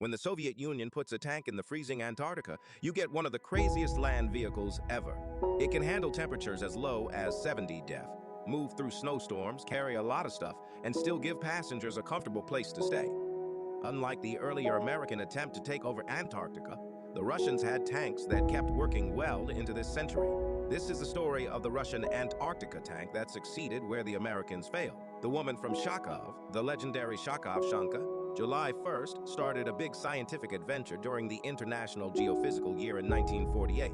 When the Soviet Union puts a tank in the freezing Antarctica, you get one of the craziest land vehicles ever. It can handle temperatures as low as 70 def, move through snowstorms, carry a lot of stuff, and still give passengers a comfortable place to stay. Unlike the earlier American attempt to take over Antarctica, the Russians had tanks that kept working well into this century. This is the story of the Russian Antarctica tank that succeeded where the Americans failed. The woman from Kharkov, the legendary Kharkovchanka, July 1st, started a big scientific adventure during the International Geophysical Year in 1948.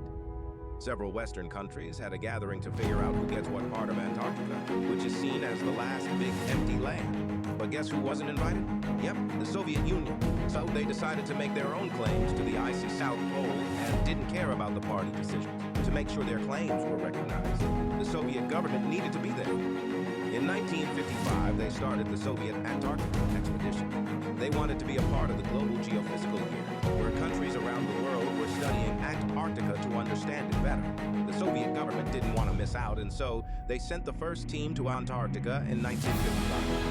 Several Western countries had a gathering to figure out who gets what part of Antarctica, which is seen as the last big empty land. But guess who wasn't invited? Yep, the Soviet Union. So they decided to make their own claims to the icy South Pole and didn't care about the party decisions to make sure their claims were recognized. The Soviet government needed to be there. In 1955, they started the Soviet Antarctica expedition. They wanted to be a part of the global geophysical year, where countries around the world were studying Antarctica to understand it better. The Soviet government didn't want to miss out, and so they sent the first team to Antarctica in 1955.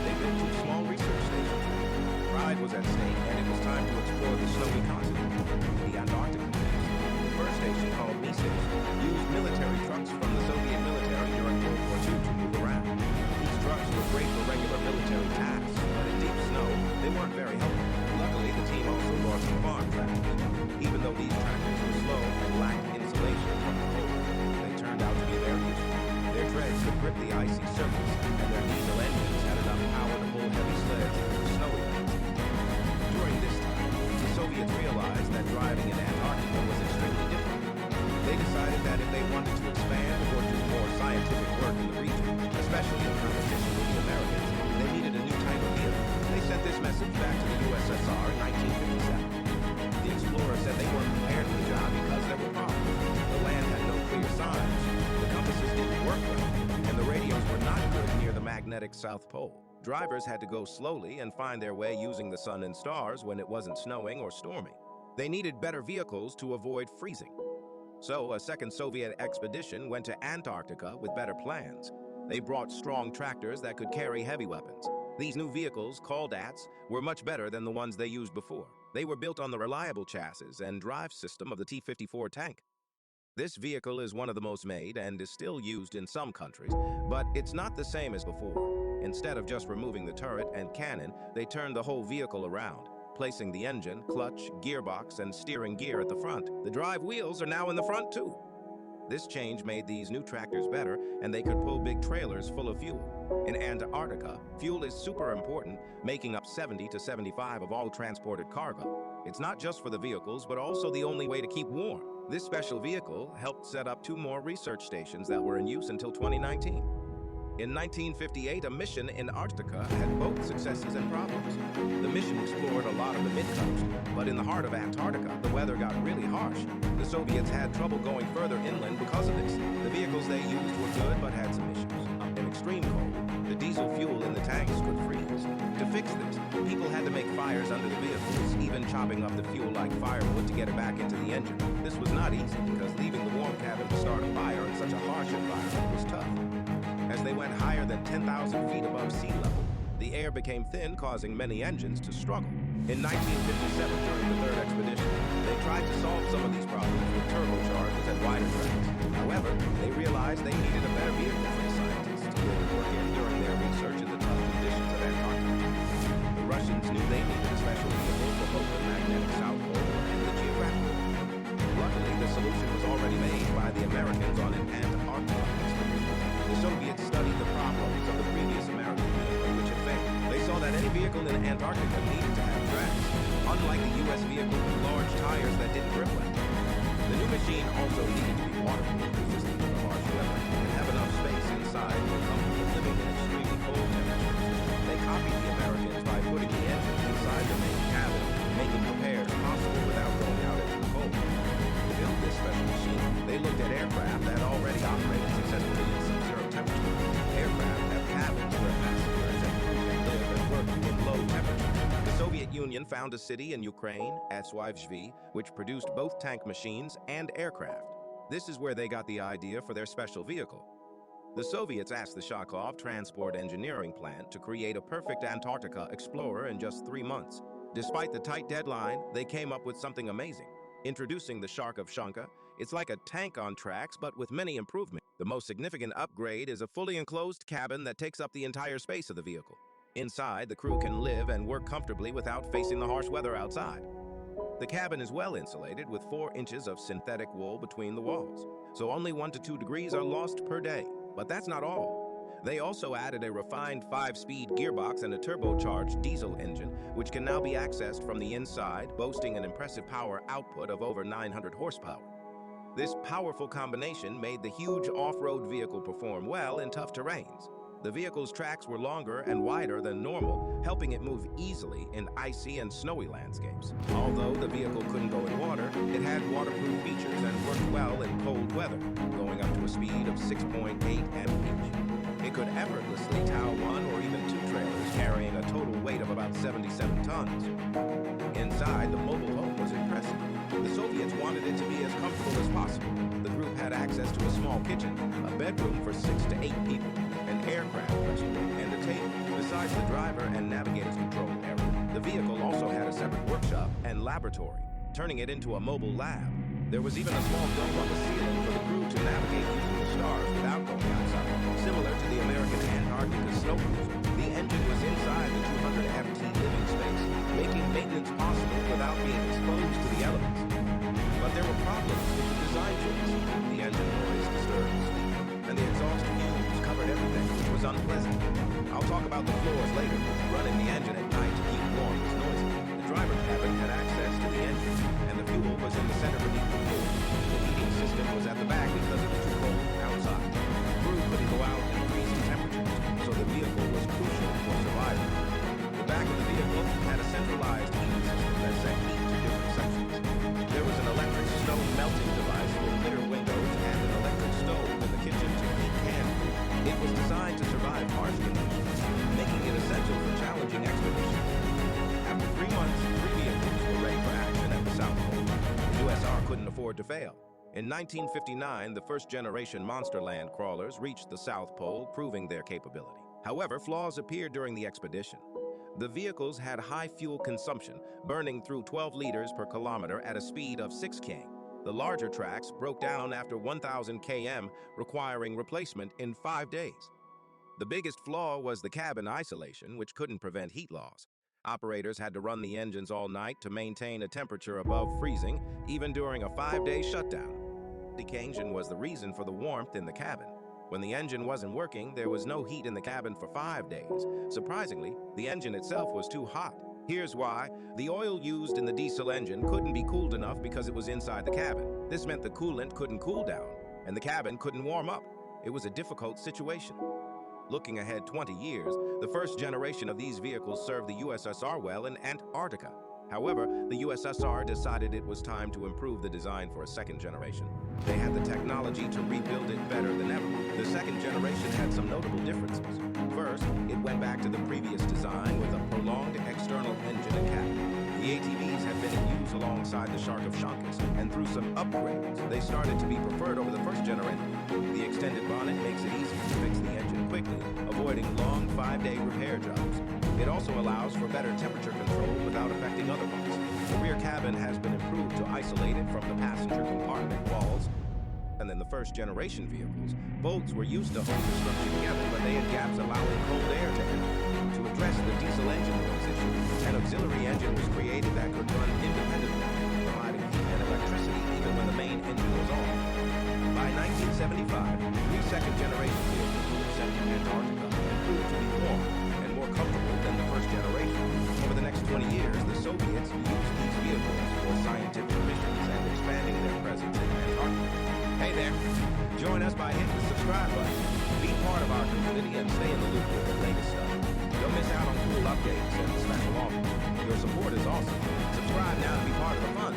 They built two small research stations. Pride was at stake, and it was time to explore the snowy continent, the Antarctica. The first station, called Me Station, used military trucks from the Soviet military during World War II to move around. These trucks were great for regular military tasks, but in deep snow, they weren't very helpful. Luckily, the team also brought some farm tractors. Even though these tractors were slow and lacked insulation from the cold, they turned out to be very useful. Their treads could grip the icy surface, and their diesel engines had enough power to pull heavy sleds through snowy lands. During this time, the Soviets realized that driving in Antarctica was extremely difficult. They decided that if they wanted to expand or do more scientific work in the region, especially in competition with the Americans, they needed a new type of vehicle. They sent this message back to the USSR in 1957. The explorers said they weren't prepared for the job because there were problems. The land had no clear signs, the compasses didn't work well, and the radios were not good near the magnetic South Pole. Drivers had to go slowly and find their way using the sun and stars when it wasn't snowing or storming. They needed better vehicles to avoid freezing. So a second Soviet expedition went to Antarctica with better plans. They brought strong tractors that could carry heavy weapons. These new vehicles, called ATs, were much better than the ones they used before. They were built on the reliable chassis and drive system of the T-54 tank. This vehicle is one of the most made and is still used in some countries, but it's not the same as before. Instead of just removing the turret and cannon, they turned the whole vehicle around, placing the engine, clutch, gearbox, and steering gear at the front. The drive wheels are now in the front too. This change made these new tractors better, and they could pull big trailers full of fuel. In Antarctica, fuel is super important, making up 70 to 75% of all transported cargo. It's not just for the vehicles, but also the only way to keep warm. This special vehicle helped set up two more research stations that were in use until 2019. In 1958, a mission in Antarctica had both successes and problems. The mission explored a lot of the mid-coast, but in the heart of Antarctica, the weather got really harsh. The Soviets had trouble going further inland because of this. The vehicles they used were good, but had some issues. In extreme cold, the diesel fuel in the tanks could freeze. To fix this, people had to make fires under the vehicles, even chopping up the fuel like firewood to get it back into the engine. This was not easy because leaving the warm cabin to start a fire in such a harsh environment was tough. As they went higher than 10,000 feet above sea level, the air became thin, causing many engines to struggle. In 1957, during the third expedition, they tried to solve some of these problems with turbochargers and wider tracks. However, they realized they needed a better vehicle for the scientists to be able to work in during their research in the tough conditions of Antarctica. The Russians knew they needed a special vehicle for both the magnetic South Pole and the geographic pole. Luckily, the solution was already made by the Americans on an Antarctica expedition. The Soviets studied the problems of the previous American vehicle, which had failed. They saw that any vehicle in Antarctica needed to have tracks, unlike the U.S. vehicle with large tires that didn't grip well. The new machine also needed to be waterproof, resistant to the harsh weather, and have enough space inside for comfortable living in extremely cold temperatures. They copied the Americans by putting the engine inside the main cabin, making repairs possible without going out into the cold. To build this special machine, they looked at aircraft that already operated successfully in sub-zero temperature. Aircraft have cabins where passengers and crew can live and work in low temperatures. The Soviet Union found a city in Ukraine, Svy, which produced both tank machines and aircraft. This is where they got the idea for their special vehicle. The Soviets asked the Kharkov Transport Engineering Plant to create a perfect Antarctica explorer in just 3 months. Despite the tight deadline, they came up with something amazing. Introducing the Kharkovchanka, it's like a tank on tracks, but with many improvements. The most significant upgrade is a fully enclosed cabin that takes up the entire space of the vehicle. Inside, the crew can live and work comfortably without facing the harsh weather outside. The cabin is well insulated with 4 inches of synthetic wool between the walls, so only 1 to 2 degrees are lost per day. But that's not all. They also added a refined 5-speed gearbox and a turbocharged diesel engine, which can now be accessed from the inside, boasting an impressive power output of over 900 horsepower. This powerful combination made the huge off-road vehicle perform well in tough terrains. The vehicle's tracks were longer and wider than normal, helping it move easily in icy and snowy landscapes. Although the vehicle couldn't go in water, it had waterproof features and worked well in cold weather, going up to a speed of 6.8 mph. It could effortlessly tow 1 or even 2 trailers, carrying a total weight of about 77 tons. Inside, the mobile home was impressive. The Soviets wanted it to be as comfortable as possible. The group had access to a small kitchen, a bedroom for 6 to 8 people, an aircraft restroom, and a table, besides the driver and navigator's control area. The vehicle also had a separate workshop and laboratory, turning it into a mobile lab. There was even a small dome on the ceiling for the crew to navigate using the stars without going outside. Similar to the American Antarctica snow cruiser, the engine was inside the 200 FT living space, making maintenance possible without being exposed to the elements. But there were problems with the design choice. The engine noise disturbed sleep, and the exhaust fumes covered everything, which was unpleasant. I'll talk about the floors later. Running the engine at night to keep warm was noisy. The driver cabin had access to the engine, and the fuel was in the center beneath the floor. The heating system was at the back because it was too cold outside. The crew couldn't go out in freezing temperatures, so the vehicle was crucial for survival. The back of the vehicle had a centralized heating system that sent heat to different sections. There was an electric snow melting device for clear windows and an electric stove in the kitchen to heat canned food. It was designed to survive harsh conditions, making it essential for challenging expeditions. After 3 months, 3 vehicles were ready for action at the South Pole. The USR couldn't afford to fail. In 1959, the first-generation Monsterland crawlers reached the South Pole, proving their capability. However, flaws appeared during the expedition. The vehicles had high fuel consumption, burning through 12 liters per kilometer at a speed of 6 km. The larger tracks broke down after 1,000 km, requiring replacement in 5 days. The biggest flaw was the cabin isolation, which couldn't prevent heat loss. Operators had to run the engines all night to maintain a temperature above freezing, even during a 5-day shutdown. The engine was the reason for the warmth in the cabin. When the engine wasn't working, there was no heat in the cabin for 5 days. Surprisingly, the engine itself was too hot. Here's why. The oil used in the diesel engine couldn't be cooled enough because it was inside the cabin. This meant the coolant couldn't cool down, and the cabin couldn't warm up. It was a difficult situation. Looking ahead 20 years, the first generation of these vehicles served the USSR well in Antarctica. However, the USSR decided it was time to improve the design for a second generation. They had the technology to rebuild it better than ever. The second generation had some notable differences. First, it went back to the previous design with a prolonged external engine and cabin. The ATVs had been in use alongside the Kharkovchankas, and through some upgrades, they started to be preferred over the first generation. The extended bonnet makes it easier to fix the engine quickly, avoiding long 5-day repair jobs. It also allows for better temperature control without affecting other parts. The rear cabin has been improved to isolate it from the passenger compartment walls. And in the first generation vehicles, bolts were used to hold the structure together, but they had gaps allowing cold air to enter. To address the diesel engine noise issue, an auxiliary engine was created that could run independently, providing heat and electricity even when the main engine was on. By 1975, 3 second-generation vehicles were sent to Antarctica and proved to be warmer and more comfortable than the first generation. Over the next 20 years, the Soviets used these vehicles for scientific missions and expanding their presence in Antarctica. Hey there, join us by hitting the subscribe button. Be part of our community and stay in the loop with the latest stuff. Don't miss out on cool updates and special offers. Your support is awesome. Subscribe now to be part of the fun.